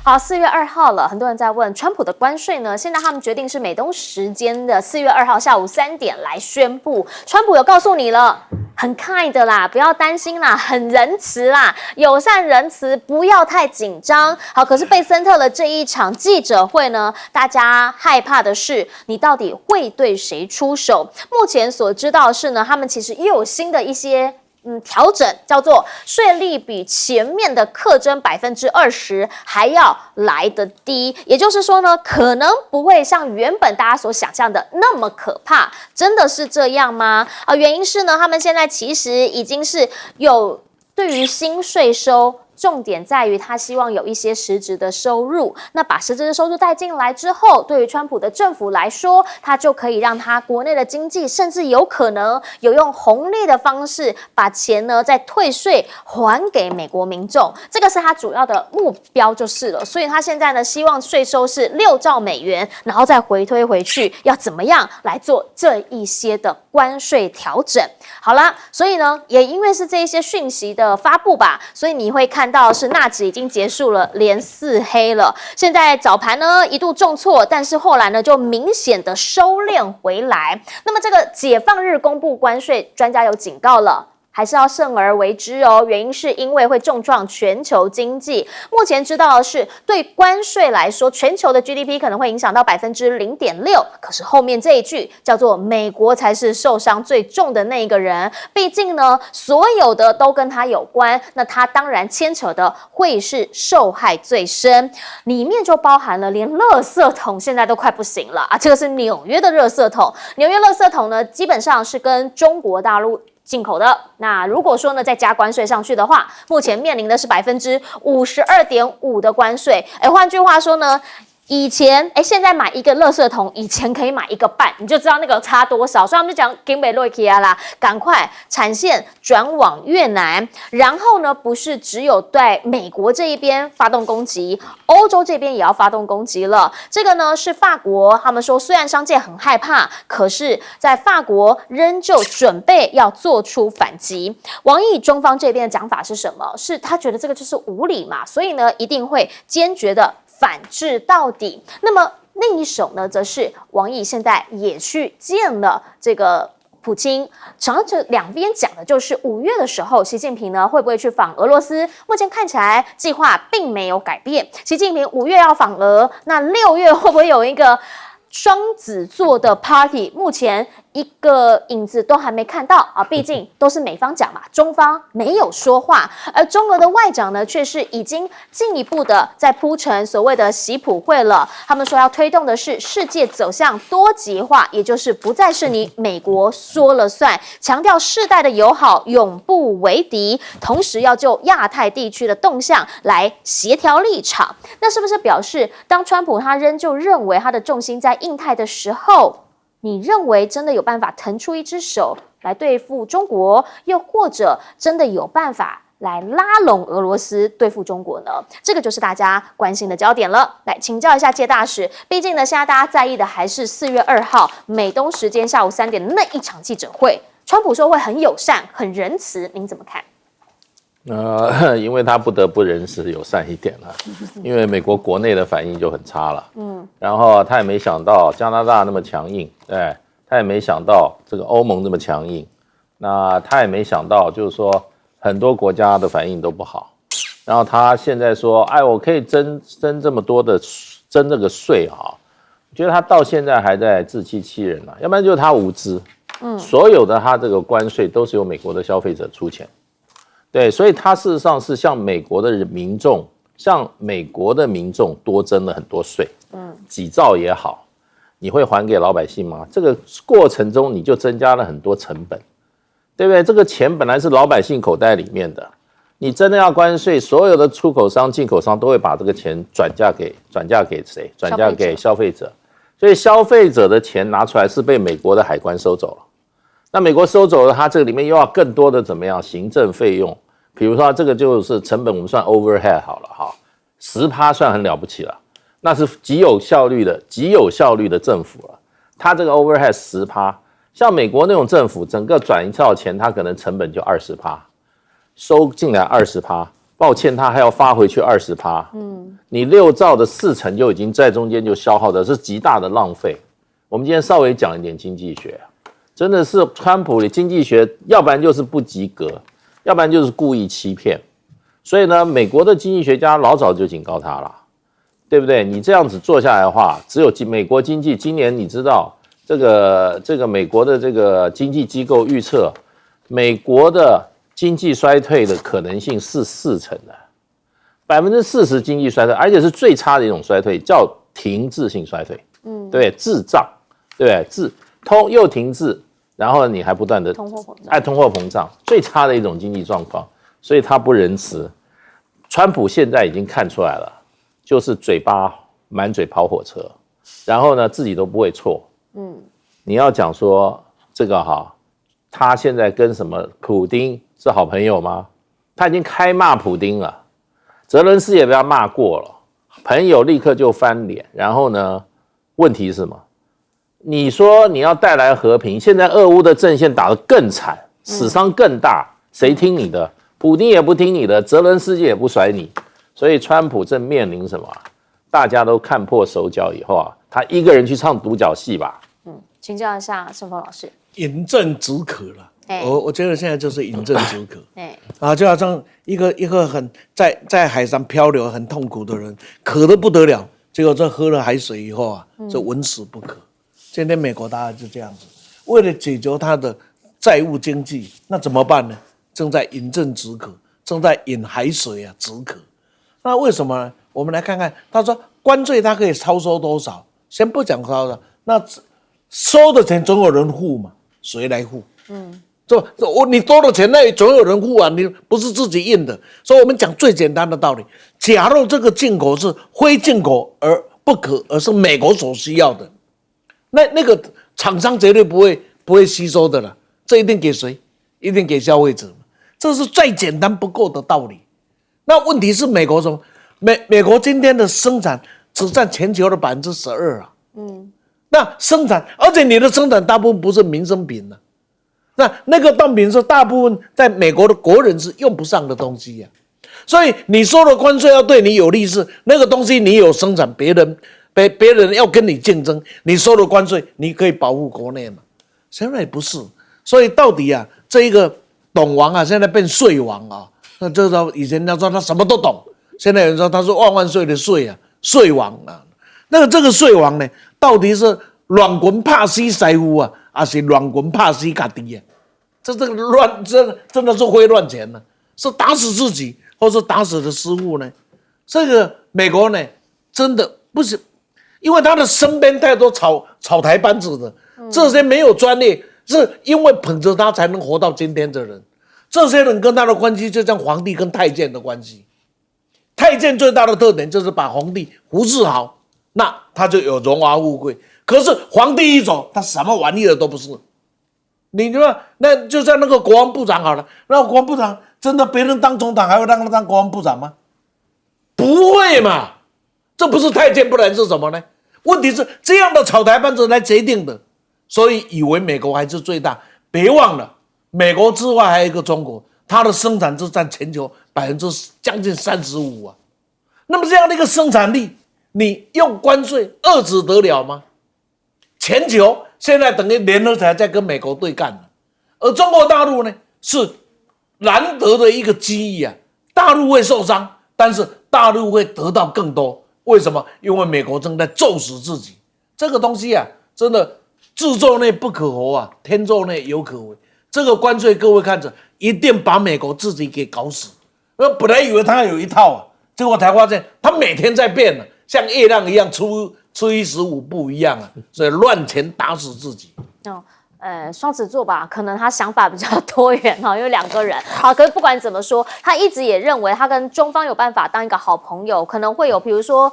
好，4月2号了，很多人在问川普的关税呢，现在他们决定是美东时间的4月2号下午3点来宣布。川普有告诉你了，很 kind 啦，不要担心啦，很仁慈啦，友善仁慈，不要太紧张。好，可是贝森特的这一场记者会呢，大家害怕的是你到底会对谁出手？目前所知道的是呢，他们其实又有新的一些调整，叫做税率比前面的课征20%还要来得低，也就是说呢，可能不会像原本大家所想象的那么可怕，真的是这样吗？原因是呢，他们现在其实已经是有对于新税收。重点在于他希望有一些实质的收入，那把实质的收入带进来之后，对于川普的政府来说，他就可以让他国内的经济，甚至有可能有用红利的方式把钱呢再退税还给美国民众，这个是他主要的目标就是了。所以他现在呢希望税收是6兆美元，然后再回推回去，要怎么样来做这一些的关税调整。好啦，所以呢也因为是这一些讯息的发布吧，所以你会看到是纳指已经结束了连4黑了，现在早盘呢一度重挫，但是后来呢就明显的收敛回来。那么这个解放日公布关税，专家有警告了，还是要慎而为之哦，原因是因为会重创全球经济。目前知道的是，对关税来说，全球的 GDP 可能会影响到0.6%，可是后面这一句叫做美国才是受伤最重的那一个人，毕竟呢，所有的都跟他有关，那他当然牵扯的会是受害最深，里面就包含了连垃圾桶现在都快不行了啊！这个是纽约的垃圾桶，纽约垃圾桶呢，基本上是跟中国大陆进口的，那如果说呢再加关税上去的话，目前面临的是52.5%的关税。换句话说呢，以前现在买一个垃圾桶，以前可以买一个半，你就知道那个差多少。所以他们就讲金北洛基亚啦，赶快产线转往越南，然后呢，不是只有对美国这一边发动攻击，欧洲这边也要发动攻击了。这个呢是法国，他们说虽然商界很害怕，可是在法国仍旧准备要做出反击。王毅中方这边的讲法是什么？是他觉得这个就是无理嘛，所以呢一定会坚决的反制到底。那么另一手呢，则是王毅现在也去见了这个普京，然后这两边讲的就是5月的时候，习近平呢会不会去访俄罗斯？目前看起来计划并没有改变，习近平5月要访俄，那6月会不会有一个双子座的 party？ 目前一个影子都还没看到啊，毕竟都是美方讲嘛，中方没有说话，而中俄的外长呢，却是已经进一步的在铺陈所谓的习普会了。他们说要推动的是世界走向多极化，也就是不再是你美国说了算，强调世代的友好，永不为敌，同时要就亚太地区的动向来协调立场。那是不是表示，当川普他仍旧认为他的重心在印太的时候，你认为真的有办法腾出一只手来对付中国，又或者真的有办法来拉拢俄罗斯对付中国呢？这个就是大家关心的焦点了。来请教一下介大使，毕竟呢，现在大家在意的还是4月2号美东时间下午3点的那一场记者会，川普说会很友善、很仁慈，您怎么看？因为他不得不仁慈友善一点了，因为美国国内的反应就很差了，然后他也没想到加拿大那么强硬，对，他也没想到这个欧盟那么强硬，那他也没想到就是说很多国家的反应都不好，然后他现在说，我可以征这么多的征这个税啊，我觉得他到现在还在自欺欺人要不然就是他无知，所有的他这个关税都是由美国的消费者出钱。对，所以他事实上是向美国的民众多征了很多税，几兆也好，你会还给老百姓吗？这个过程中你就增加了很多成本，对不对？这个钱本来是老百姓口袋里面的，你真的要关税，所有的出口商、进口商都会把这个钱转嫁给谁？转嫁给消费者，所以消费者的钱拿出来是被美国的海关收走了。那美国收走了，它这个里面又要更多的怎么样行政费用？比如说这个就是成本，我们算 overhead 好了哈，10%算很了不起了，那是极有效率的政府了。它这个 overhead 10%，像美国那种政府，整个转一兆钱，它可能成本就20%，收进来20%，抱歉，他还要发回去20%。你6兆的40%就已经在中间就消耗的是极大的浪费。我们今天稍微讲一点经济学，真的是川普的经济学，要不然就是不及格，要不然就是故意欺骗。所以呢，美国的经济学家老早就警告他了，对不对？你这样子做下来的话，只有美国经济今年你知道，这个美国的这个经济机构预测，美国的经济衰退的可能性是40%的，40%经济衰退，而且是最差的一种衰退，叫停滞性衰退，对不对？滞胀，对不对？又停滞，然后你还不断的通货膨胀，最差的一种经济状况，所以他不仁慈。川普现在已经看出来了，就是嘴巴满嘴跑火车，然后呢自己都不会错。你要讲说这个他现在跟什么普丁是好朋友吗？他已经开骂普丁了，泽伦斯也被他骂过了，朋友立刻就翻脸。然后呢，问题是什么？你说你要带来和平，现在俄乌的阵线打得更惨，死伤更大，谁听你的？普丁也不听你的，泽伦斯基也不甩你，所以川普正面临什么？大家都看破手脚以后他一个人去唱独角戏吧。请教一下盛峰老师，饮鸩止渴了。我觉得现在就是饮鸩止渴。就好像一个很在海上漂流很痛苦的人，渴得不得了，结果这喝了海水以后这稳死不可。今天美国大概就这样子，为了解决他的债务经济，那怎么办呢？正在饮鸩止渴，正在饮海水止渴。那为什么呢？我们来看看，他说关税他可以超收多少？先不讲超收，那收的钱总有人付嘛，谁来付？你多的钱那总有人付啊，你不是自己印的。所以我们讲最简单的道理，假如这个进口是非进口而不可，而是美国所需要的，那个厂商绝对不会吸收的了。这一定给谁？一定给消费者。这是再简单不过的道理。那问题是美国什么？美国今天的生产只占全球的12%啊。那生产，而且你的生产大部分不是民生品啊。那个当品是大部分在美国的国人是用不上的东西啊。所以你收的关税要对你有利，是那个东西你有生产，别人要跟你竞争，你收的关税你可以保护国内嘛？现在不是。所以到底这一个董王现在变税王那这个以前他说他什么都懂，现在有人说他是万万岁的税税王那个这个税王呢，到底是乱棍拍死师傅还是乱棍拍死家己这个真的是会乱钱呢？是打死自己，或是打死的师傅呢？这个美国呢，真的不是，因为他的身边太多草台班子的，这些没有专业。是因为捧着他才能活到今天的人，这些人跟他的关系就像皇帝跟太监的关系。太监最大的特点就是把皇帝服侍好，那他就有荣华富贵。可是皇帝一走，他什么玩意儿都不是。你说那就像那个国防部长好了，那国防部长真的别人当总统还会让他当国防部长吗？不会嘛，这不是太监不然是什么呢？问题是这样的草台班子来决定的。所以以为美国还是最大，别忘了，美国之外还有一个中国，它的生产只占全球将近35啊。那么这样的一个生产力，你用关税遏制得了吗？全球现在等于联合起来在跟美国对干了，而中国大陆呢是难得的一个机遇大陆会受伤，但是大陆会得到更多。为什么？因为美国正在揍死自己。这个东西真的。自作内不可活天作内犹可为。这个关税各位看着，一定把美国自己给搞死。本来以为他有一套结果才发现他每天在变像月亮一样初一十五不一样所以乱钱打死自己。双子座吧，可能他想法比较多元因为2个人。好，可是不管怎么说，他一直也认为他跟中方有办法当一个好朋友，可能会有比如说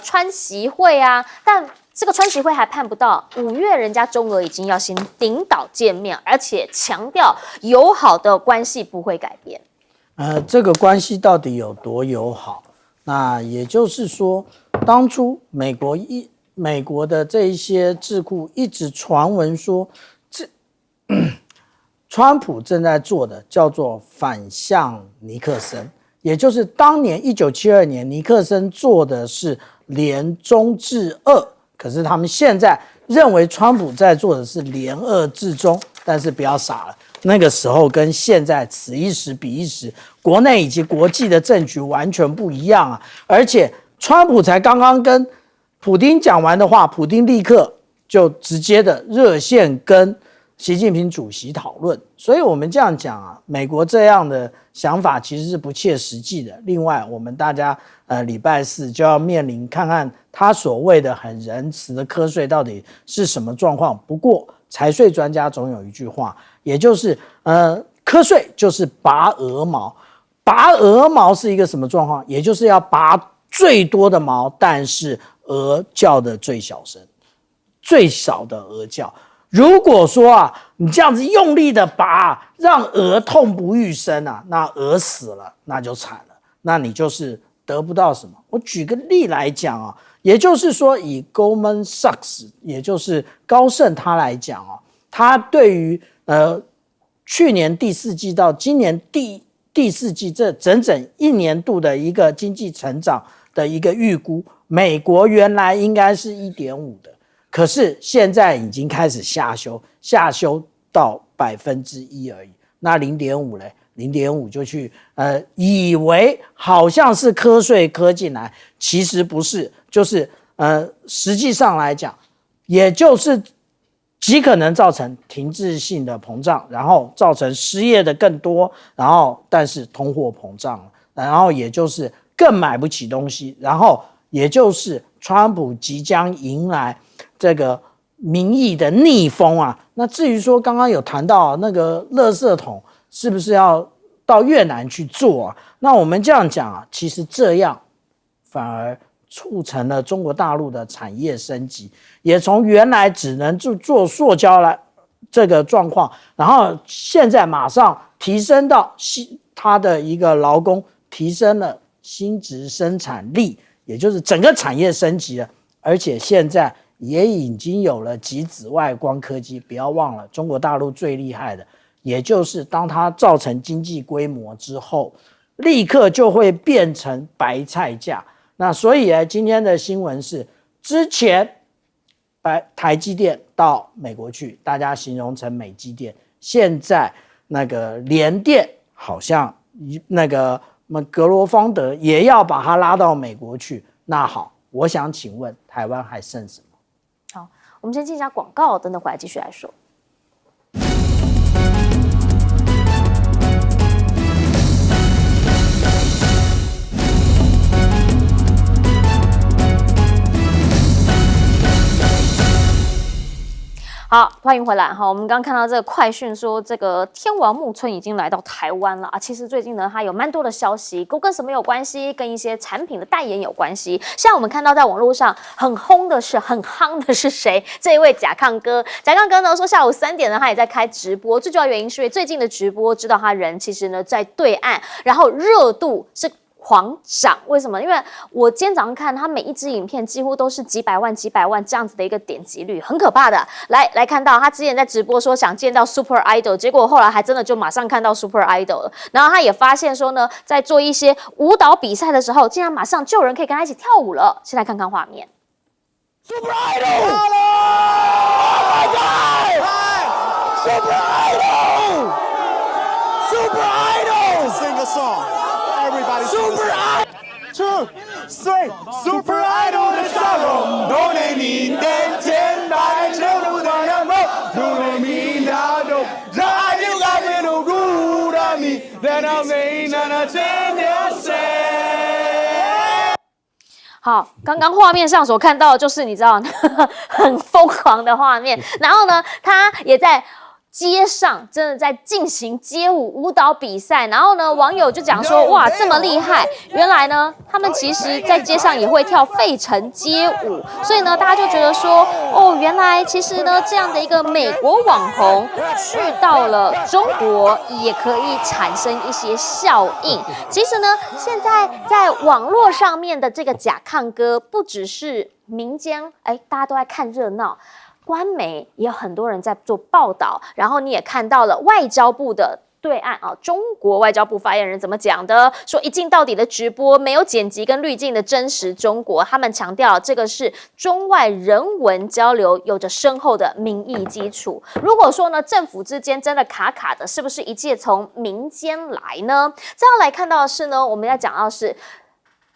川习会但。这个川习会还盼不到5月，人家中俄已经要先领导见面，而且强调友好的关系不会改变。这个关系到底有多友好？那也就是说，当初美国的这一些智库一直传闻说，川普正在做的叫做反向尼克森，也就是当年1972年尼克森做的是联中制俄，可是他们现在认为川普在做的是联俄制中，但是不要傻了，那个时候跟现在此一时彼一时，国内以及国际的政局完全不一样啊！而且川普才刚刚跟普丁讲完的话，普丁立刻就直接的热线跟习近平主席讨论，所以我们这样讲啊，美国这样的想法其实是不切实际的。另外，我们大家礼拜四就要面临看看他所谓的很仁慈的课税到底是什么状况。不过，财税专家总有一句话，也就是课税就是拔鹅毛，拔鹅毛是一个什么状况？也就是要拔最多的毛，但是鹅叫的最小声，最少的鹅叫。如果说啊，你这样子用力的拔，让鹅痛不欲生啊，那鹅死了，那就惨了，那你就是得不到什么。我举个例来讲啊，也就是说，以 Goldman Sachs， 也就是高盛他来讲啊，他对于去年第四季到今年第四季这整整1年度的一个经济成长的一个预估，美国原来应该是 1.5%的。可是现在已经开始下修到1%而已。那 0.5 呢 0.5 就去以为好像是课税课进来，其实不是，就是实际上来讲，也就是极可能造成停滞性的膨胀，然后造成失业的更多，然后但是通货膨胀，然后也就是更买不起东西，然后也就是川普即将迎来这个民意的逆风啊。那至于说刚刚有谈到那个垃圾桶是不是要到越南去做啊？那我们这样讲啊，其实这样反而促成了中国大陆的产业升级，也从原来只能做塑胶来这个状况，然后现在马上提升到它的一个劳工提升了薪值生产力，也就是整个产业升级了，而且现在也已经有了极紫外光科技。不要忘了，中国大陆最厉害的，也就是当它造成经济规模之后，立刻就会变成白菜价。那所以今天的新闻是，之前台积电到美国去，大家形容成美积电，现在那个联电好像那个格罗方德也要把它拉到美国去。那好，我想请问台湾还剩什么？好，我们先进一下广告，等等回来继续来说。好，欢迎回来哈。我们刚刚看到这个快讯说，这个天王木村已经来到台湾了啊。其实最近呢，它有蛮多的消息，都跟什么有关系？跟一些产品的代言有关系。像我们看到在网络上很夯的是谁？这一位甲亢哥。甲亢哥呢说，下午3点呢，他也在开直播。最主要原因是因为最近的直播，知道他人其实呢在对岸，然后热度是狂涨。为什么？因为我今天早上看他每一支影片几乎都是几百万这样子的一个点击率，很可怕的。来看到他之前在直播说想见到 Super Idol， 结果后来还真的就马上看到 Super Idol 了。然后他也发现说呢，在做一些舞蹈比赛的时候，竟然马上就有人可以跟他一起跳舞了。现在看看画面。Super Idol! Oh my God! Super Idol! Super Idol! Sing a song. Everybody Super Idol! 2, 3 Super Idol 的笑容，都给你的天白秋路的阳光，都给你那种让爱就改变都入了你，难道没那真的谁？好，刚刚画面上所看到的就是你知道很疯狂的画面，然后呢，他也在街上真的在进行街舞舞蹈比赛，然后呢，网友就讲说，哇，这么厉害！原来呢，他们其实在街上也会跳费城街舞，所以呢，大家就觉得说，哦，原来其实呢，这样的一个美国网红去到了中国，也可以产生一些效应。其实呢，现在在网络上面的这个甲亢哥，不只是民间，大家都在看热闹。官媒也有很多人在做报道，然后你也看到了外交部的对岸啊，中国外交部发言人怎么讲的？说一镜到底的直播没有剪辑跟滤镜的真实中国，他们强调这个是中外人文交流有着深厚的民意基础。如果说呢，政府之间真的卡卡的，是不是一切从民间来呢？再要来看到的是呢，我们要讲到是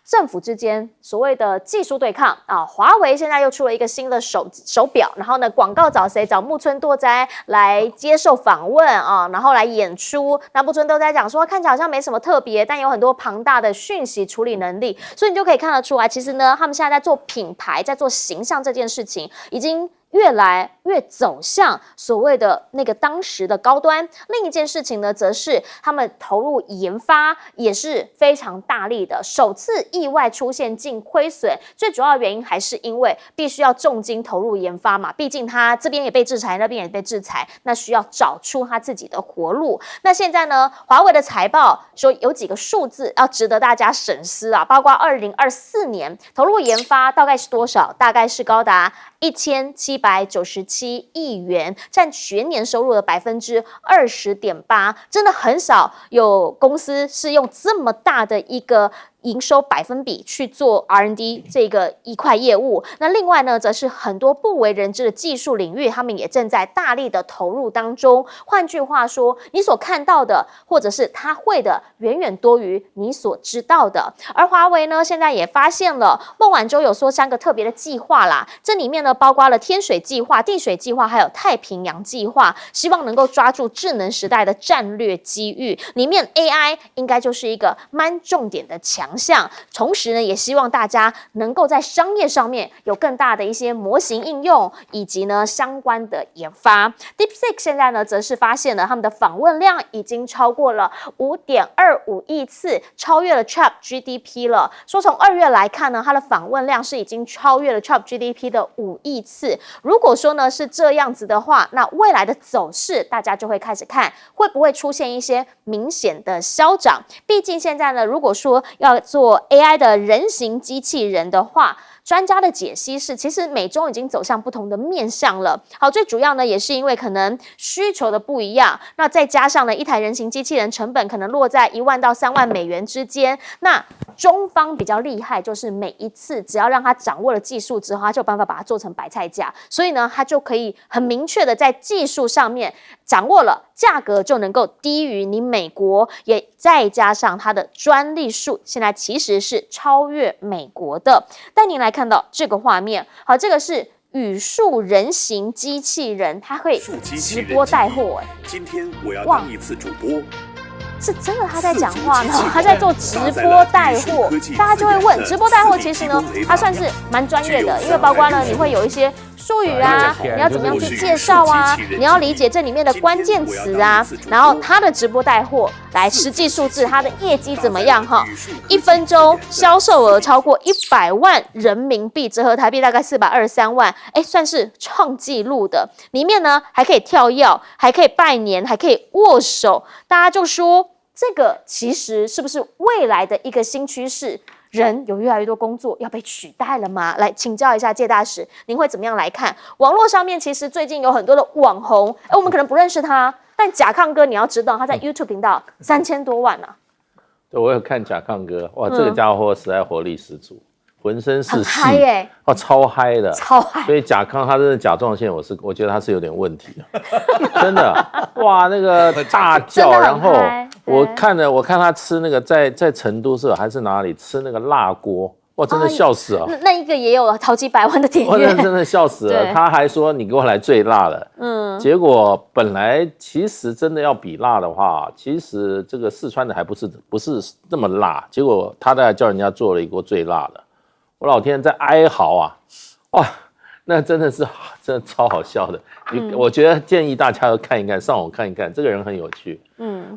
政府之间所谓的技术对抗啊，华为现在又出了一个新的手表，然后呢，广告找谁？找木村拓哉来接受访问啊，然后来演出。那木村拓哉讲说，看起来好像没什么特别，但有很多庞大的讯息处理能力，所以你就可以看得出来，其实呢，他们现在在做品牌，在做形象这件事情，已经越来越走向所谓的那个当时的高端。另一件事情呢，则是他们投入研发也是非常大力的，首次意外出现净亏损，最主要的原因还是因为必须要重金投入研发嘛，毕竟他这边也被制裁，那边也被制裁，那需要找出他自己的活路。那现在呢，华为的财报说有几个数字要值得大家审思啊，包括2024年投入研发大概是多少？大概是高达1797亿元，占全年收入的20.8%，真的很少有公司是用这么大的一个营收百分比去做 R&D 这个一块业务。那另外呢，则是很多不为人知的技术领域，他们也正在大力的投入当中。换句话说，你所看到的，或者是他会的，远远多于你所知道的。而华为呢，现在也发现了，孟晚舟有说3个特别的计划啦，这里面呢，包括了天水计划、地水计划，还有太平洋计划，希望能够抓住智能时代的战略机遇。里面 AI 应该就是一个蛮重点的强项，同时呢，也希望大家能够在商业上面有更大的一些模型应用，以及呢相关的研发。DeepSeek 现在呢，则是发现了他们的访问量已经超过了5.25亿次，超越了 ChatGPT 了。说从2月来看呢，它的访问量是已经超越了 ChatGPT 的5亿次。如果说呢是这样子的话，那未来的走势大家就会开始看会不会出现一些明显的消长。毕竟现在呢，如果说要做 AI 的人形机器人的话，专家的解析是，其实美中已经走向不同的面向了。好，最主要呢，也是因为可能需求的不一样，那再加上呢，一台人形机器人成本可能落在1万到3万美元之间。那中方比较厉害，就是每一次只要让他掌握了技术之后，他就有办法把它做成白菜价，所以呢，他就可以很明确的在技术上面掌握了，价格就能够低于你美国，也再加上它的专利数，现在其实是超越美国的。带您来看到这个画面，好，这个是语数人形机器人，它会直播带货。今天我要当一次主播。是真的他在讲话呢，他在做直播带货，大家就会问，直播带货其实呢，它算是蛮专业的，因为包括呢，你会有一些术语啊，你要怎么样去介绍啊，你要理解这里面的关键词啊，然后他的直播带货来实际数字，他的业绩怎么样哈？1分钟销售额超过100万人民币，折合台币大概423万，算是创纪录的。里面呢还可以跳跃，还可以拜年，还可以握手，大家就说。这个其实是不是未来的一个新趋势？人有越来越多工作要被取代了吗？来请教一下介大使，您会怎么样来看？网络上面其实最近有很多的网红，我们可能不认识他，但甲亢哥你要知道，他在 YouTube 频道3000多万啊。对，我有看甲亢哥，哇，这个家伙实在活力十足。浑身是戏，超嗨的，超嗨。所以甲亢他真的甲状腺，我觉得他是有点问题的，真的，哇，那个大叫，然后我看他吃那个在成都是还是哪里吃那个辣锅，哇，真的笑死了。那一个也有好几百万的点阅，真的笑死了。他还说你给我来最辣的，结果本来其实真的要比辣的话，其实这个四川的还不是那么辣，结果他在叫人家做了一锅最辣的。我老天在哀嚎啊！哇，那真的超好笑的。我觉得建议大家都看一看，上网看一看，这个人很有趣。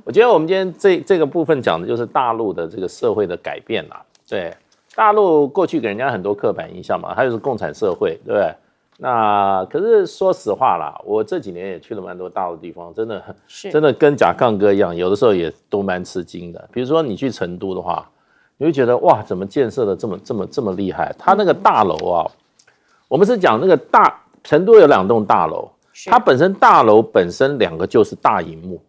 我觉得我们今天这个部分讲的就是大陆的这个社会的改变啦。对，大陆过去给人家很多刻板印象嘛，它就是共产社会，对不对？那可是说实话啦，我这几年也去了蛮多大陆地方，真的跟甲亢哥一样，有的时候也都蛮吃惊的。比如说你去成都的话。你会觉得哇，怎么建设的这么厉害？它那个大楼啊，我们是讲那个成都有2栋大楼，它本身大楼本身2个就是大萤幕，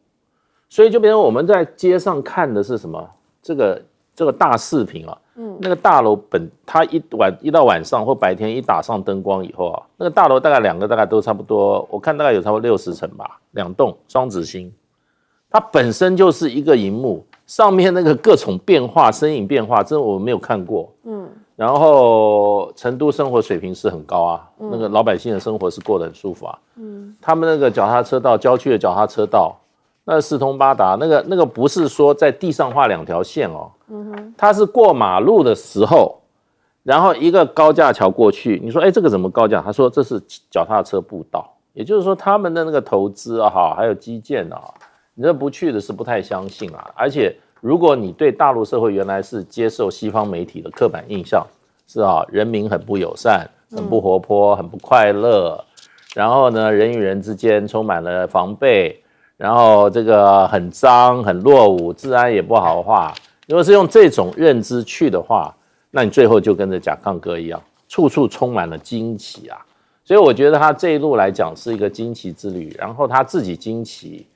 所以就变成我们在街上看的是什么？这个大视频啊，那个大楼它一到晚上或白天一打上灯光以后啊，那个大楼大概2个大概都差不多，我看大概有差不多60层吧，2栋双子星，它本身就是一个萤幕，上面那个各种变化、身影变化，真的我没有看过。然后成都生活水平是很高啊，那个老百姓的生活是过得很舒服啊。他们那个脚踏车道，郊区的脚踏车道，那四通八达，那个不是说在地上画2条线哦，它是过马路的时候，然后一个高架桥过去，你说哎这个怎么高架？他说这是脚踏车步道，也就是说他们的那个投资啊，还有基建啊，你这不去的是不太相信啊，而且。如果你对大陆社会原来是接受西方媒体的刻板印象，是啊，人民很不友善，很不活泼，很不快乐，然后呢，人与人之间充满了防备，然后这个很脏、很落伍，治安也不好的话，如果是用这种认知去的话，那你最后就跟着甲亢哥一样，处处充满了惊奇啊。所以我觉得他这一路来讲是一个惊奇之旅，然后他自己惊奇。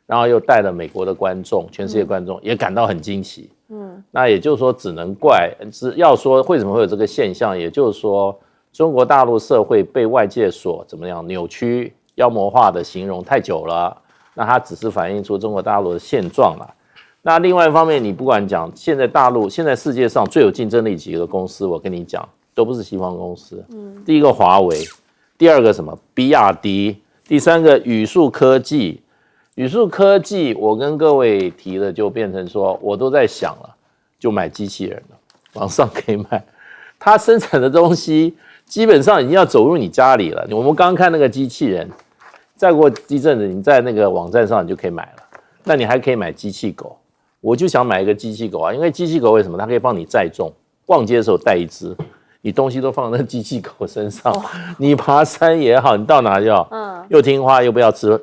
然后又带了美国的观众，全世界观众也感到很惊奇。那也就是说，只能怪，要说为什么会有这个现象，也就是说，中国大陆社会被外界所怎么样扭曲、妖魔化的形容太久了。那它只是反映出中国大陆的现状了。那另外一方面，你不管讲现在大陆、现在世界上最有竞争力几个公司，我跟你讲，都不是西方公司。第一个华为，第二个什么比亚迪，第三个宇树科技。宇树科技，我跟各位提的就变成说，我都在想了，就买机器人了，网上可以买。它生产的东西基本上已经要走入你家里了。我们刚刚看那个机器人，再过一阵子，你在那个网站上你就可以买了。那你还可以买机器狗，我就想买一个机器狗啊，因为机器狗为什么？它可以帮你载重，逛街的时候带一只。你东西都放在那机器狗身上，你爬山也好，你到哪就好，又听话又不要吃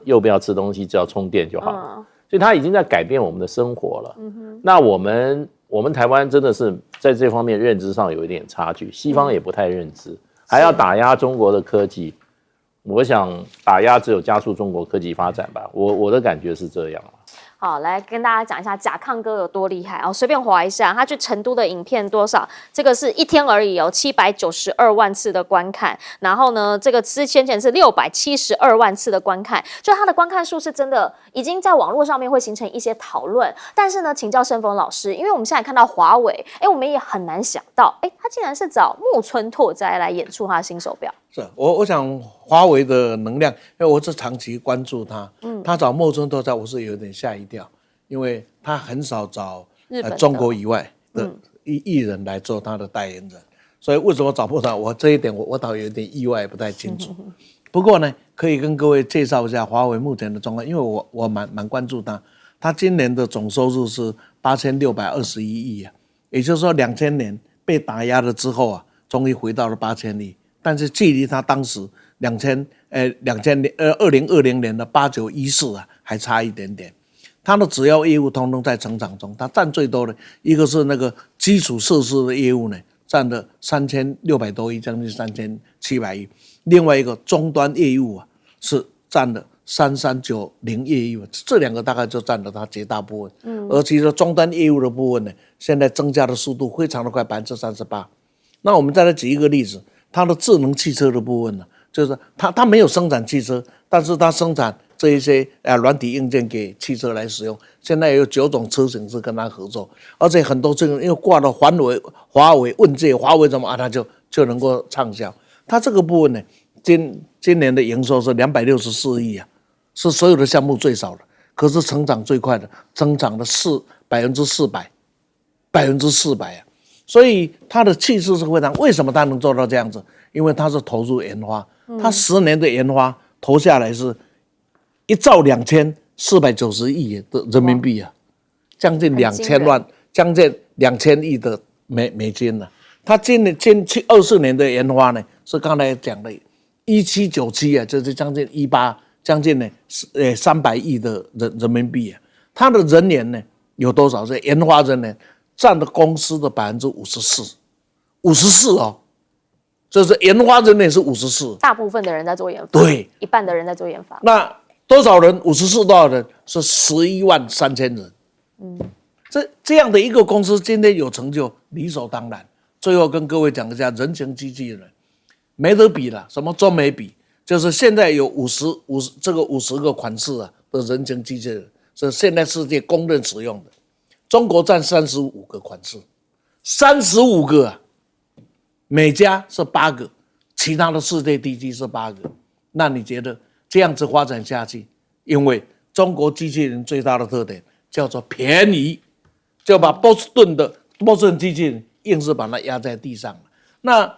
东西，只要充电就好。所以它已经在改变我们的生活了。那我们台湾真的是在这方面认知上有一点差距，西方也不太认知，还要打压中国的科技。我想打压只有加速中国科技发展吧，我的感觉是这样。好，来跟大家讲一下甲亢哥有多厉害哦。随便滑一下，他去成都的影片多少？这个是1天而已哦，792万次的观看。然后呢，这个先前是672万次的观看，就他的观看数是真的已经在网络上面会形成一些讨论。但是呢，请教盛峰老师，因为我们现在看到华为，我们也很难想到，他竟然是找木村拓哉来演出他的新手表。是我想华为的能量，因为我是长期关注他，他找木村拓哉，我是有点吓一跳，因为他很少找中国以外的艺人来做他的代言人，所以为什么找不到我这一点我倒有点意外，不太清楚。不过呢，可以跟各位介绍一下华为目前的状况，因为我蛮关注他，他今年的总收入是8621亿啊，也就是说2000年被打压了之后啊，终于回到了8000亿。但是距离他当时2020年的8914啊，还差一点点。他的主要业务通通在成长中，他占最多的一个是那个基础设施的业务呢，占了3600多亿，将近3700亿。另外一个终端业务啊，是占了3390亿，这2个大概就占了它绝大部分。而其实终端业务的部分呢，现在增加的速度非常的快，38%。那我们再来举一个例子。它的智能汽车的部分呢，就是它没有生产汽车，但是它生产这一些软体硬件给汽车来使用。现在有9种车型是跟它合作，而且很多这个因为挂了华为问界，华为怎么它就能够畅销。它这个部分呢，今年的营收是264亿啊，是所有的项目最少的，可是成长最快的，增长了400%啊。所以它的气势是非常，为什么它能做到这样子？因为它是投入研发，它10年的研发投下来是1兆2490亿的人民币啊，将近2000万，将近2000亿的美金啊。它今年24年的研发呢，是刚才讲的1797啊，就是将近18，将近呢300亿的人民币啊。它的人员呢有多少？是研发人员。占了公司的54%哦，就是研发人员是54%，大部分的人在做研发，对，一半的人在做研发。那多少人？54多少人？是113000人。这样的一个公司今天有成就，理所当然。最后跟各位讲一下人形机器人，没得比了，什么都没比。就是现在有50个款式啊的人形机器人，是现在世界公认使用的。中国占35个款式，35个啊，每家是8个，其他的世界地区是8个。那你觉得这样子发展下去？因为中国机器人最大的特点叫做便宜，就把波士顿机器人硬是把它压在地上了。那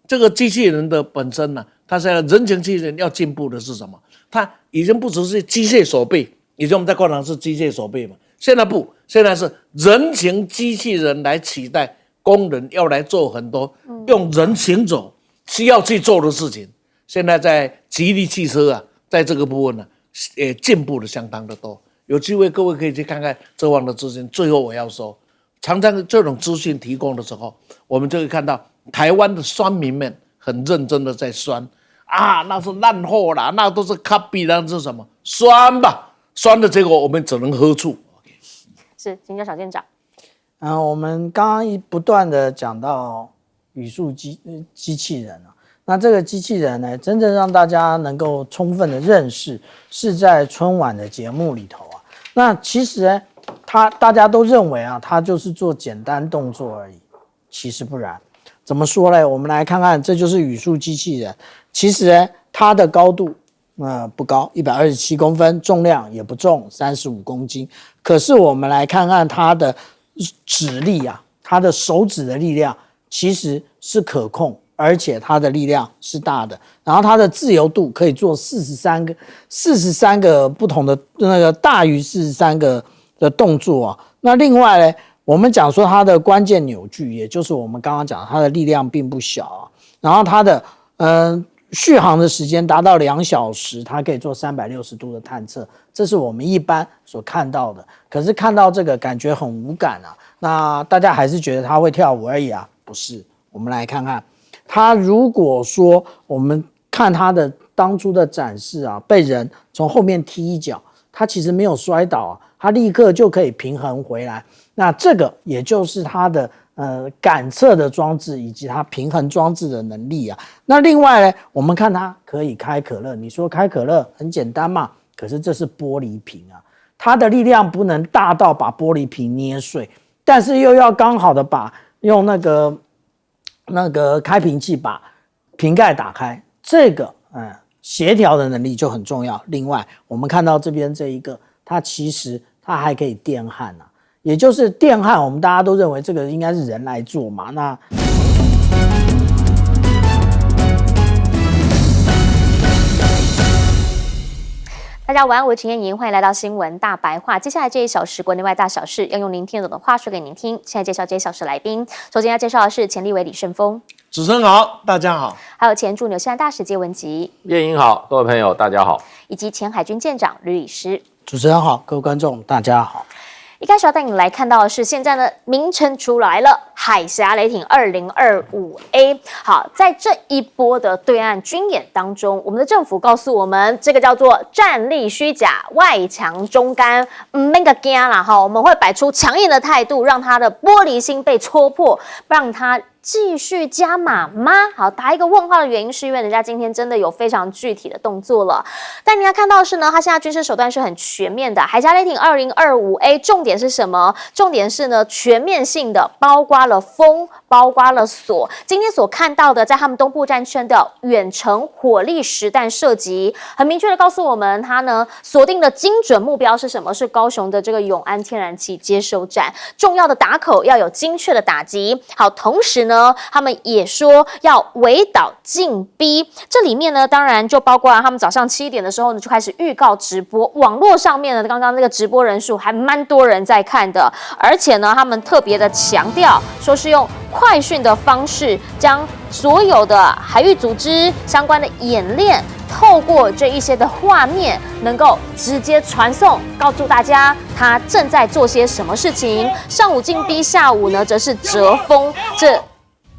这个机器人的本身呢，它现在人形机器人要进步的是什么？它已经不只是机械手臂，以前我们在课堂是机械手臂嘛，现在不，现在是人形机器人来取代工人，要来做很多用人行走需要去做的事情。现在在吉利汽车啊，在这个部分呢，也进步的相当的多。有机会各位可以去看看这方的资讯。最后我要说，常常这种资讯提供的时候，我们就会看到台湾的酸民们很认真的在酸啊，那是烂货啦，那都是 copy 啦，是什么？酸吧，酸的结果我们只能喝醋。是，请教小舰长。我们刚刚不断的讲到语数机器人啊。那这个机器人呢，真正让大家能够充分的认识，是在春晚的节目里头啊。那其实呢，大家都认为啊，它就是做简单动作而已，其实不然。怎么说呢？我们来看看，这就是语数机器人。其实呢，它的高度不高，127公分，重量也不重，35公斤。可是我们来看看它的指力啊，它的手指的力量其实是可控。而且它的力量是大的，然后它的自由度可以做43个不同的那个大于43个的动作啊。那另外呢，我们讲说它的关键扭矩，也就是我们刚刚讲它的力量并不小啊。然后它的续航的时间达到2小时，它可以做360度的探测，这是我们一般所看到的。可是看到这个感觉很无感啊，那大家还是觉得它会跳舞而已啊？不是，我们来看看。他如果说我们看他的当初的展示啊，被人从后面踢一脚，他其实没有摔倒啊，他立刻就可以平衡回来。那这个也就是他的感测的装置以及他平衡装置的能力啊。那另外呢，我们看他可以开可乐，你说开可乐很简单嘛，可是这是玻璃瓶啊，它的力量不能大到把玻璃瓶捏碎，但是又要刚好的把用那个开瓶器把瓶盖打开，这个协调的能力就很重要。另外我们看到这边这一个，它其实它还可以电焊啊，也就是电焊，我们大家都认为这个应该是人来做嘛。那大家晚安，我是陈燕莹，欢迎来到新闻大白话。接下来这1小时国内外大小事，要用您听得懂的话说给您听。现在介绍这1小时来宾，首先要介绍的是前立委李胜峰，主持人好，大家好；还有前驻纽西兰大使谢文吉，叶莹好，各位朋友大家好；以及前海军舰长吕礼师。主持人好，各位观众大家好。一开始要带你来看到的是，现在呢名称出来了，海峡雷霆2025A。好，在这一波的对岸军演当中，我们的政府告诉我们，这个叫做战力虚假，外强中干，那个惊啦哈，我们会摆出强硬的态度，让他的玻璃心被戳破，让他继续加码吗？好，打一个问号的原因是因为人家今天真的有非常具体的动作了。但你要看到的是呢，他现在军事手段是很全面的。海峡雷霆2025A 重点是什么？重点是呢全面性的，包括了风，包括了锁。今天所看到的，在他们东部战圈的远程火力实弹射击，很明确的告诉我们，他呢锁定的精准目标是什么？是高雄的这个永安天然气接收站，重要的打口要有精确的打击。好，同时呢，他们也说要围岛进逼，这里面呢，当然就包括他们早上7点的时候呢，就开始预告直播，网络上面呢，刚刚那个直播人数还蛮多人在看的，而且呢，他们特别的强调，说是用快讯的方式，将所有的海域组织相关的演练，透过这一些的画面，能够直接传送，告诉大家他正在做些什么事情。上午进逼，下午呢则是折风，这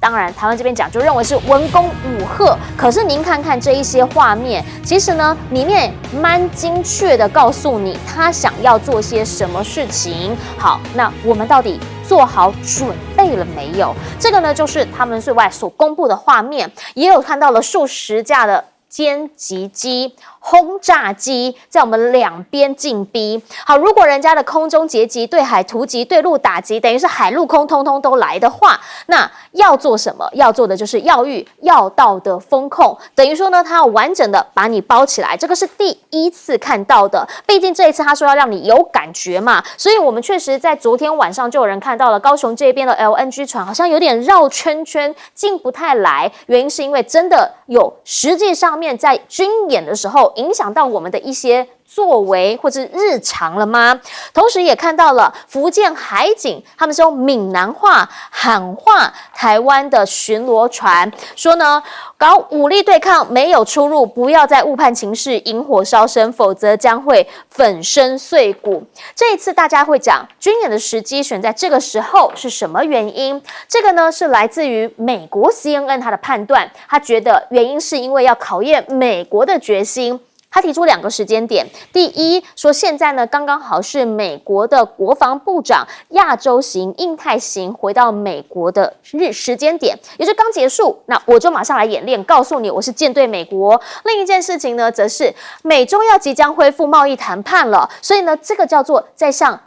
当然，台湾这边讲就认为是文攻武吓，可是您看看这一些画面，其实呢，里面蛮精确的告诉你他想要做些什么事情。好，那我们到底做好准备了没有？这个呢，就是他们对外所公布的画面，也有看到了数十架的歼击机、轰炸机在我们两边进逼。好，如果人家的空中截击、对海突击、对陆打击，等于是海陆空通通都来的话，那要做什么？要做的就是要域要道的风控，等于说呢，他要完整的把你包起来。这个是第一次看到的，毕竟这一次他说要让你有感觉嘛，所以我们确实在昨天晚上就有人看到了高雄这边的 LNG 船好像有点绕圈圈进不太来，原因是因为真的有实际上面在军演的时候影响到我们的一些作为或者日常了吗？同时也看到了福建海警，他们是用闽南话喊话台湾的巡逻船，说呢，搞武力对抗没有出路，不要再误判情势，引火烧身，否则将会粉身碎骨。这一次大家会讲军演的时机选在这个时候是什么原因？这个呢是来自于美国 CNN 他的判断，他觉得原因是因为要考验美国的决心。他提出2个时间点，第一说现在呢刚刚好是美国的国防部长亚洲行、印太行回到美国的时间点，也就刚结束，那我就马上来演练，告诉你我是舰队美国。另一件事情呢，则是美中要即将恢复贸易谈判了，所以呢这个叫做在向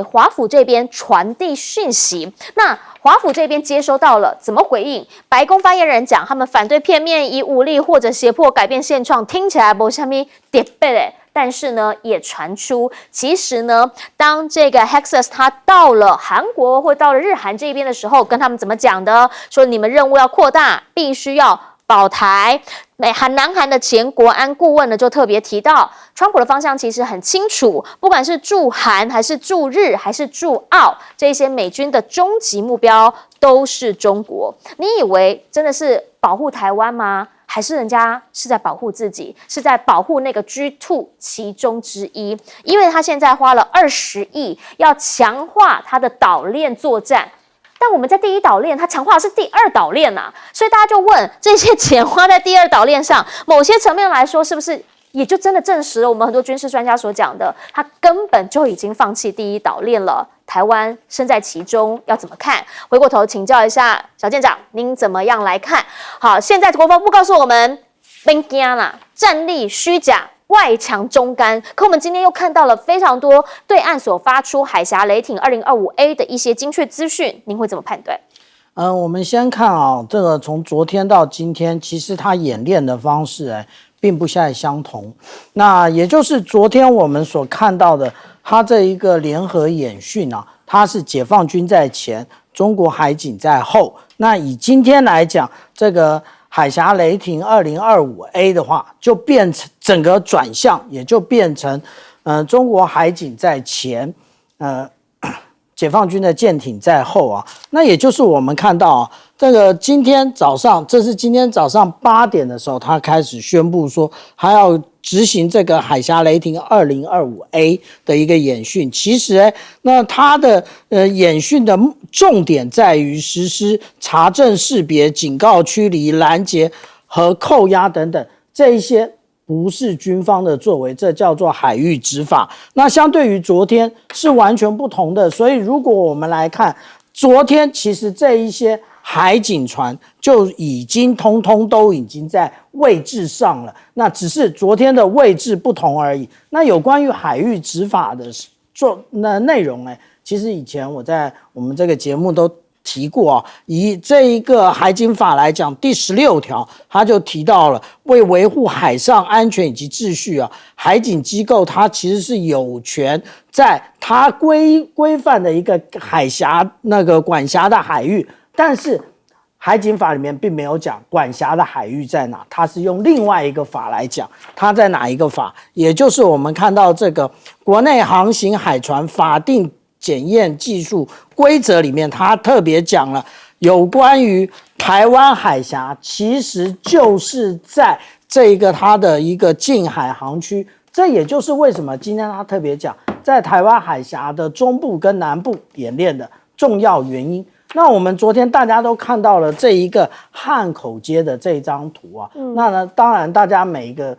华府这边传递讯息。那华府这边接收到了，怎么回应？白宫发言人讲，他们反对片面以武力或者胁迫改变现状，听起来没什么特别的。但是呢，也传出，其实呢，当这个 Hexas 他到了韩国或到了日韩这边的时候，跟他们怎么讲的？说你们任务要扩大，必须要保台。南韩的前国安顾问呢，就特别提到，川普的方向其实很清楚，不管是驻韩还是驻日还是驻澳，这些美军的终极目标都是中国。你以为真的是保护台湾吗？还是人家是在保护自己，是在保护那个 G2 其中之一？因为他现在花了20亿要强化他的岛链作战。但我们在第一岛链，它强化的是第2岛链啊，所以大家就问，这些钱花在第2岛链上，某些层面来说，是不是也就真的证实了我们很多军事专家所讲的，他根本就已经放弃第1岛链了？台湾身在其中，要怎么看？回过头请教一下小舰长，您怎么样来看？好，现在国防部告诉我们，别惊啦，战力虚假。外强中干，可我们今天又看到了非常多对岸所发出海峡雷霆2025A 的一些精确资讯，您会怎么判断？我们先看这个从昨天到今天，其实它演练的方式并不太相同。那也就是昨天我们所看到的，它这一个联合演训它是解放军在前，中国海警在后。那以今天来讲，这个海峡雷霆2025A 的话，就变成整个转向，也就变成中国海警在前，解放军的舰艇在后那也就是我们看到这个今天早上，这是今天早上8点的时候，他开始宣布说还要执行这个海峡雷霆2025A 的一个演训。其实那它的演训的重点在于实施查证、识别、警告、驱离、拦截和扣押等等，这一些不是军方的作为，这叫做海域执法。那相对于昨天是完全不同的，所以如果我们来看昨天，其实这一些海警船就已经通通都已经在位置上了，那只是昨天的位置不同而已。那有关于海域执法的内容其实以前我在我们这个节目都提过以这一个海警法来讲，第16条他就提到了，为维护海上安全以及秩序海警机构它其实是有权在它规范的一个海峡那个管辖的海域，但是海警法里面并没有讲管辖的海域在哪，它是用另外一个法来讲，它在哪一个法？也就是我们看到这个国内航行海船法定检验技术规则里面，它特别讲了有关于台湾海峡，其实就是在这一个它的一个近海航区。这也就是为什么今天他特别讲在台湾海峡的中部跟南部演练的重要原因。那我们昨天大家都看到了这一个汉口街的这一张图啊，那呢，当然大家每一个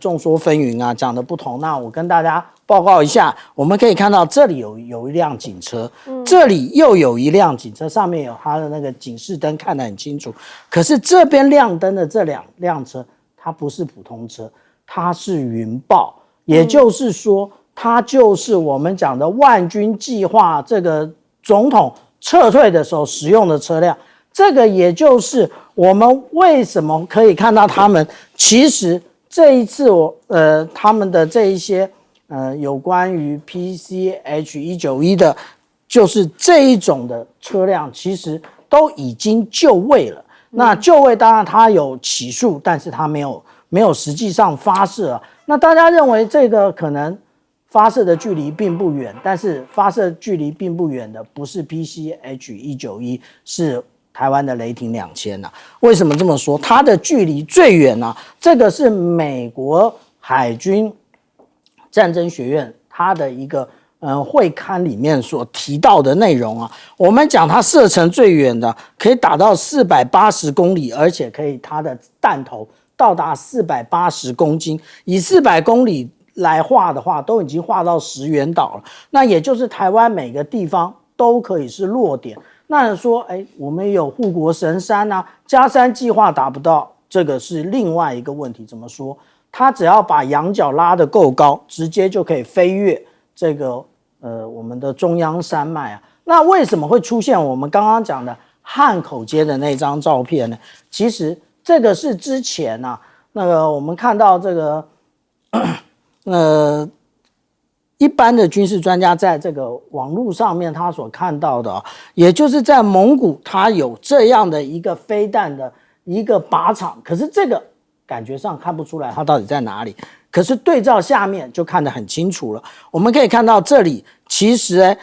众说纷纭啊，讲的不同。那我跟大家报告一下，我们可以看到这里有一辆警车，这里又有一辆警车，上面有它的那个警示灯看得很清楚。可是这边亮灯的这2辆车，它不是普通车，它是云豹，也就是说，它就是我们讲的万军计划这个总统撤退的时候使用的车辆。这个也就是我们为什么可以看到他们其实这一次他们的这一些有关于 PCH191的，就是这一种的车辆，其实都已经就位了。那就位当然它有起诉，但是它没有实际上发射啊。那大家认为这个可能发射的距离并不远，但是发射距离并不远的不是 PCH191，是台湾的雷霆2000啊。为什么这么说？它的距离最远啊，这个是美国海军战争学院它的一个会刊里面所提到的内容啊。我们讲它射程最远的可以打到480公里，而且可以它的弹头到达480公斤，以400公里来画的话，都已经画到石垣岛了。那也就是台湾每个地方都可以是落点。那说，我们有护国神山啊，嘉山计划达不到，这个是另外一个问题。怎么说？它只要把仰角拉得够高，直接就可以飞越这个我们的中央山脉啊。那为什么会出现我们刚刚讲的汉口街的那张照片呢？其实这个是之前啊，那个我们看到这个一般的军事专家在这个网络上面他所看到的，也就是在蒙古他有这样的一个飞弹的一个靶场，可是这个感觉上看不出来它到底在哪里，可是对照下面就看得很清楚了。我们可以看到这里其实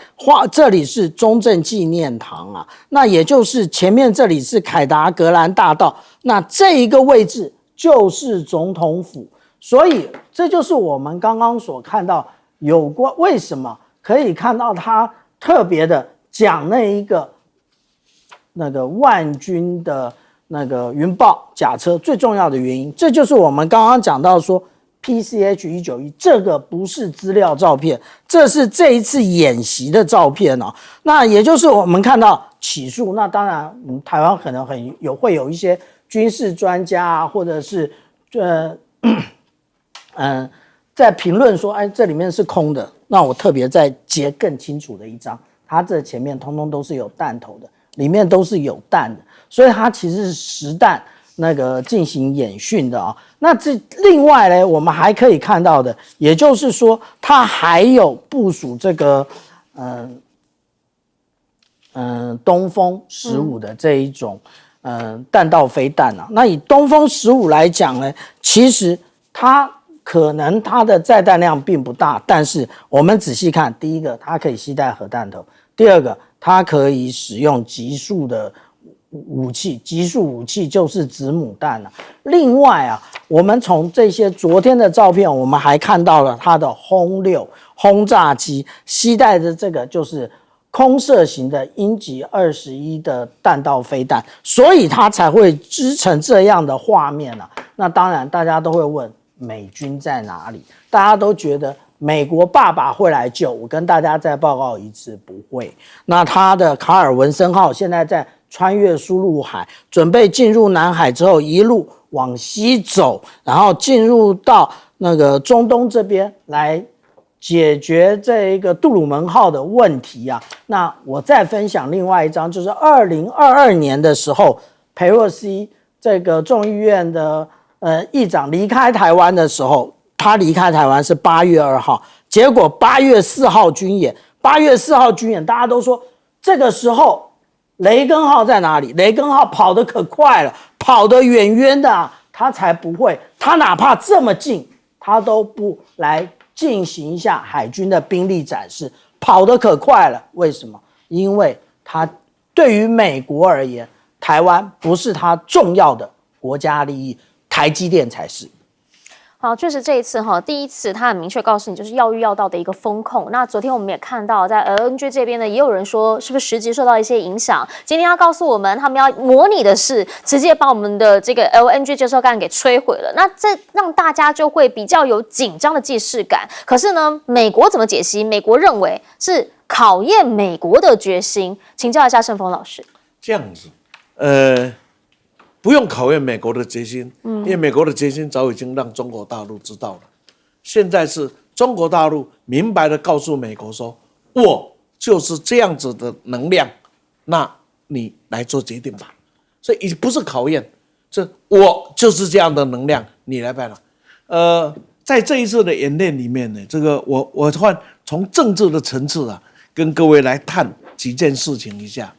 这里是中正纪念堂啊，那也就是前面这里是凯达格兰大道，那这一个位置就是总统府。所以这就是我们刚刚所看到有关为什么可以看到他特别的讲那个万军的那个云豹甲车最重要的原因，这就是我们刚刚讲到说 PCH191这个不是资料照片，这是这一次演习的照片哦。那也就是我们看到起诉，那当然台湾可能会有一些军事专家啊，或者是在评论说，这里面是空的。那我特别再截更清楚的一张，它这前面通通都是有弹头的，里面都是有弹的，所以它其实是实弹那个进行演训的啊。那这另外呢，我们还可以看到的，也就是说，它还有部署这个东风15的这一种弹道飞弹啊。那以东风15来讲呢，其实它可能它的载弹量并不大，但是我们仔细看，第一个它可以携带核弹头，第二个它可以使用极速的武器，极速武器就是子母弹啊。另外啊，我们从这些昨天的照片，我们还看到了它的轰6轰炸机携带的这个就是空射型的鹰击21的弹道飞弹，所以它才会织成这样的画面啊。那当然大家都会问，美军在哪里？大家都觉得美国爸爸会来救，我跟大家再报告一次，不会。那他的卡尔文森号现在在穿越苏禄海，准备进入南海之后，一路往西走，然后进入到那个中东这边来解决这一个杜鲁门号的问题啊。那我再分享另外一张，就是2022年的时候，裴洛西这个众议院的议长离开台湾的时候，他离开台湾是8月2号，结果8月4号军演，8月4号军演，大家都说这个时候雷根号在哪里？雷根号跑得可快了，跑得远远的啊，他才不会，他哪怕这么近，他都不来进行一下海军的兵力展示，跑得可快了。为什么？因为他对于美国而言，台湾不是他重要的国家利益，台积电才是。好，确实这一次第一次他很明确告诉你，就是要预要到的一个风控。那昨天我们也看到，在 LNG 这边呢，也有人说是不是实际受到一些影响。今天要告诉我们，他们要模拟的是直接把我们的这个 LNG 接收站给摧毁了。那这让大家就会比较有紧张的既视感。可是呢，美国怎么解析？美国认为是考验美国的决心。请教一下盛峰老师。这样子，不用考验美国的决心，因为美国的决心早已经让中国大陆知道了。现在是中国大陆明白的告诉美国说，我就是这样子的能量，那你来做决定吧。所以已不是考验，这我就是这样的能量，你来办了。在这一次的演练里面呢，这个我换从政治的层次啊，跟各位来探几件事情一下。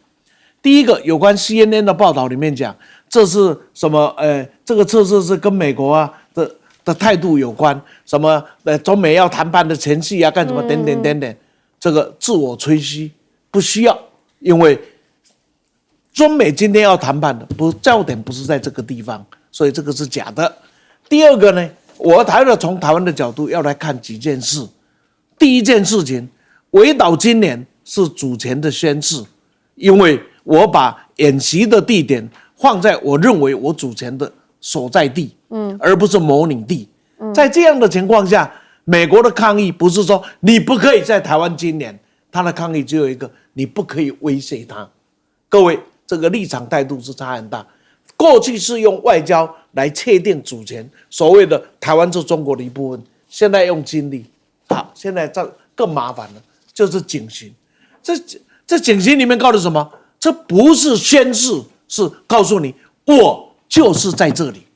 第一个，有关 CNN 的报道里面讲，这是什么？这个测试是跟美国啊的态度有关，什么中美要谈判的前夕啊，干什么等等等等，这个自我吹嘘不需要，因为中美今天要谈判的焦点不是在这个地方，所以这个是假的。第二个呢，我从台湾的角度要来看几件事。第一件事情，围岛今年是主权的宣示，因为我把演习的地点放在我认为我主权的所在地，而不是模拟地。在这样的情况下，美国的抗议不是说你不可以在台湾今年，他的抗议只有一个，你不可以威胁他。各位，这个立场态度是差很大。过去是用外交来确定主权，所谓的台湾是中国的一部分，现在用军力，好，现在这更麻烦了，就是警询。这警询里面告诉什么？这不是宣誓，是告诉你我就是在这里，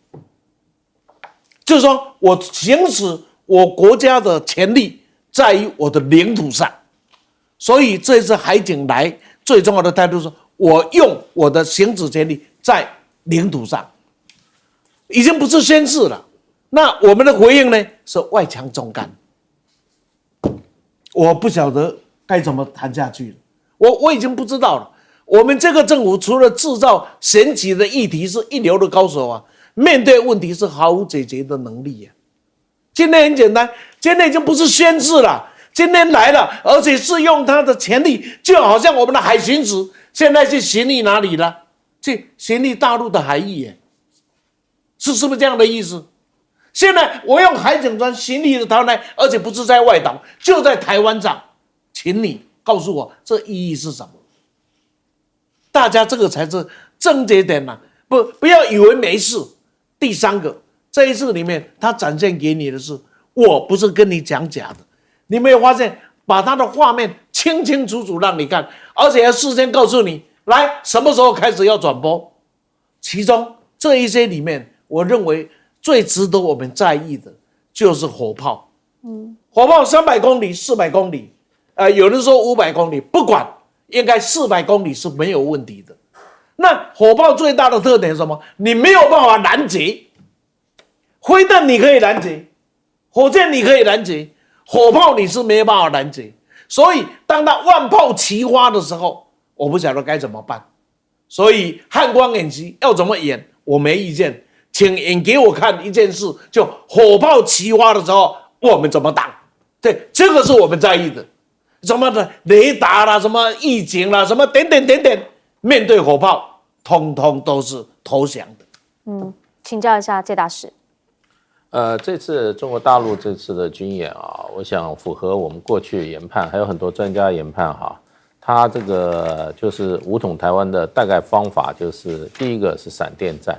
就是说我行使我国家的权利在于我的领土上，所以这次海警来最重要的态度是，我用我的行使权利在领土上，已经不是宣誓了。那我们的回应呢是外强中干，我不晓得该怎么谈下去了，我已经不知道了。我们这个政府除了制造神奇的议题是一流的高手啊，面对问题是毫无解决的能力啊。今天很简单，今天已经不是宣誓了，今天来了，而且是用他的权力，就好像我们的海巡署现在去巡历哪里了？去巡历大陆的海域耶，是不是这样的意思？现在我用海警船巡历的台湾，而且不是在外岛，就在台湾上，请你告诉我这意义是什么？大家这个才是症结点呐、不要以为没事。第三个，这一次里面他展现给你的是，我不是跟你讲假的，你没有发现把他的画面清清楚楚让你看，而且要事先告诉你，来什么时候开始要转播。其中这一些里面，我认为最值得我们在意的就是火炮。火炮300公里、400公里，有人说500公里，不管。应该400公里是没有问题的。那火炮最大的特点是什么？你没有办法拦截，飞弹你可以拦截，火箭你可以拦截，火炮你是没有办法拦截。所以当它万炮齐发的时候，我不晓得该怎么办。所以汉光演习要怎么演，我没意见，请演给我看一件事，就火炮齐发的时候我们怎么挡。对，这个是我们在意的。什么的雷达啦，什么预警啦，什么等等等等，面对火炮，通通都是投降的。请教一下谢大使。这次中国大陆这次的军演啊，我想符合我们过去的研判，还有很多专家研判哈。他这个就是武统台湾的大概方法，就是第一个是闪电战，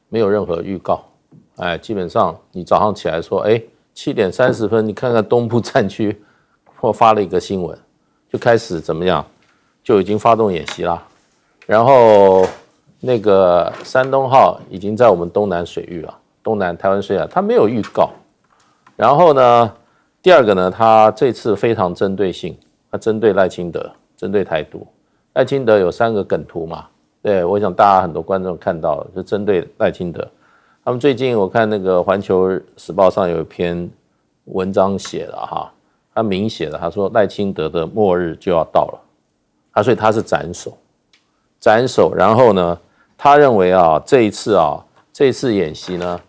没有任何预告，基本上你早上起来说，7点30分，你看看东部战区。或发了一个新闻，就开始怎么样，就已经发动演习啦。然后那个山东号已经在我们东南水域了，东南台湾水域，它没有预告。然后呢，第二个呢，它这次非常针对性，它针对赖清德，针对台独。赖清德有3个梗图嘛，对，我想大家很多观众看到了，就针对赖清德。他们最近我看那个《环球时报》上有一篇文章写了哈。他明写的，他说赖清德的末日就要到了，所以他是斩首，然后呢，他认为这一次演习呢，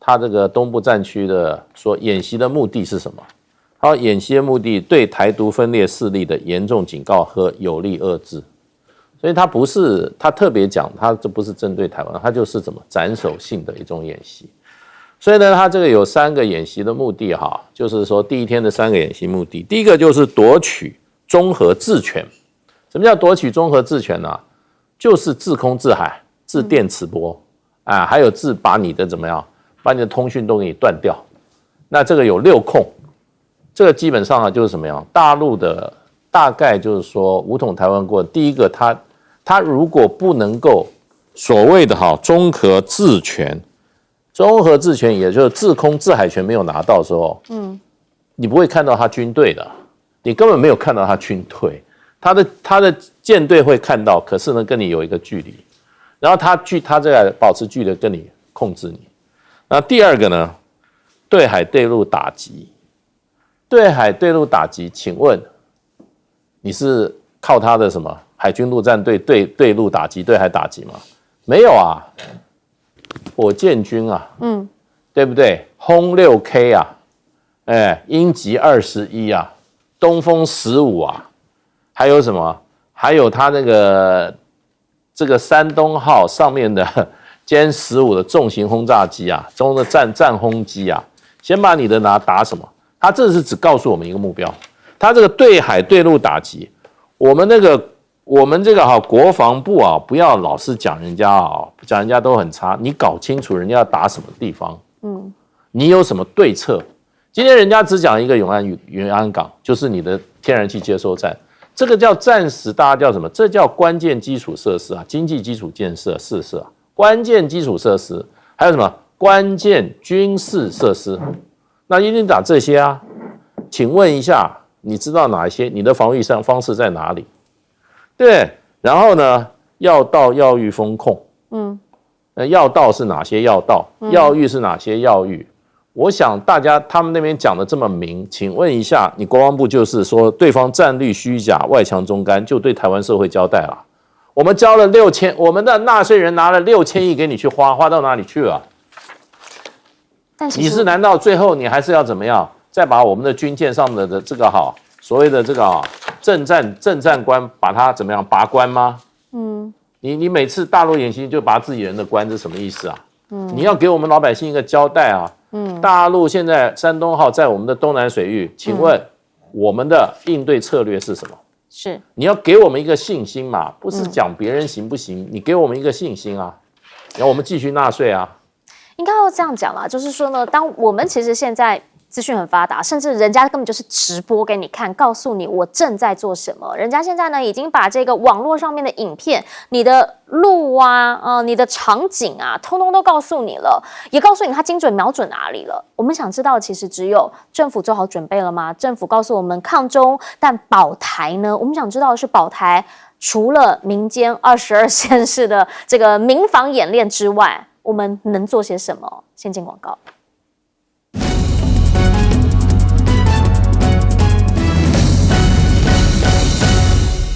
他这个东部战区的说演习的目的是什么？他说演习的目的对台独分裂势力的严重警告和有力遏制。所以他不是，他特别讲，他这不是针对台湾，他就是怎么斩首性的一种演习。所以呢，他这个有3个演习的目的哈，就是说第一天的3个演习目的，第一个就是夺取综合治权。什么叫夺取综合治权呢？就是制空、制海、制电磁波啊，还有把你的怎么样，把你的通讯都给你断掉。那这个有6控，这个基本上啊就是什么样？大陆的大概就是说武统台湾过，第一个他如果不能够所谓的综合治权，综合治权也就是制空制海权没有拿到的时候，你不会看到他军队的，你根本没有看到他军队，他的舰队会看到，可是呢跟你有一个距离，然后他这个保持距离跟你控制你。那第二个呢，对海对陆打击，对海对陆打击，请问你是靠他的什么海军陆战队对陆打击、对海打击吗？没有啊，火箭军啊，对不对？轰6K 啊，鹰击21啊，东风15啊，还有什么？还有他那个这个山东号上面的歼15的重型轰炸机啊，中的战轰机啊，先把你的打什么？他这是只告诉我们一个目标，他这个对海对陆打击，我们这个国防部啊，不要老是讲人家都很差，你搞清楚人家要打什么地方，你有什么对策？今天人家只讲一个永安港，就是你的天然气接收站，这个叫暂时，大家叫什么？这叫关键基础设施啊，经济基础建设啊，关键基础设施，还有什么关键军事设施？那一定打这些啊。请问一下，你知道哪一些？你的防御方式在哪里？对，然后呢，药道、药域风控，药道是哪些药道？药域是哪些药域？我想大家他们那边讲的这么明，请问一下，你国防部就是说对方战略虚假、外强中干，就对台湾社会交代了。我们交了6000，我们的纳税人拿了6000亿给你去花到哪里去了？你是难道最后你还是要怎么样？再把我们的军舰上的这个所谓的这个政战官把它怎么样拔关吗？你每次大陆演习就拔自己人的关，这是什么意思啊？你要给我们老百姓一个交代啊！大陆现在山东号在我们的东南水域，请问我们的应对策略是什么？是你要给我们一个信心嘛，不是讲别人行不行，你给我们一个信心啊，然后我们继续纳税啊。应该要这样讲啦，就是说呢，当我们其实现在资讯很发达，甚至人家根本就是直播给你看，告诉你我正在做什么。人家现在呢已经把这个网络上面的影片、你的路啊、你的场景啊，通通都告诉你了，也告诉你它精准瞄准哪里了。我们想知道，其实只有政府做好准备了吗？政府告诉我们抗中，但保台呢？我们想知道的是保台除了民间22县市的这个民防演练之外，我们能做些什么？先进广告。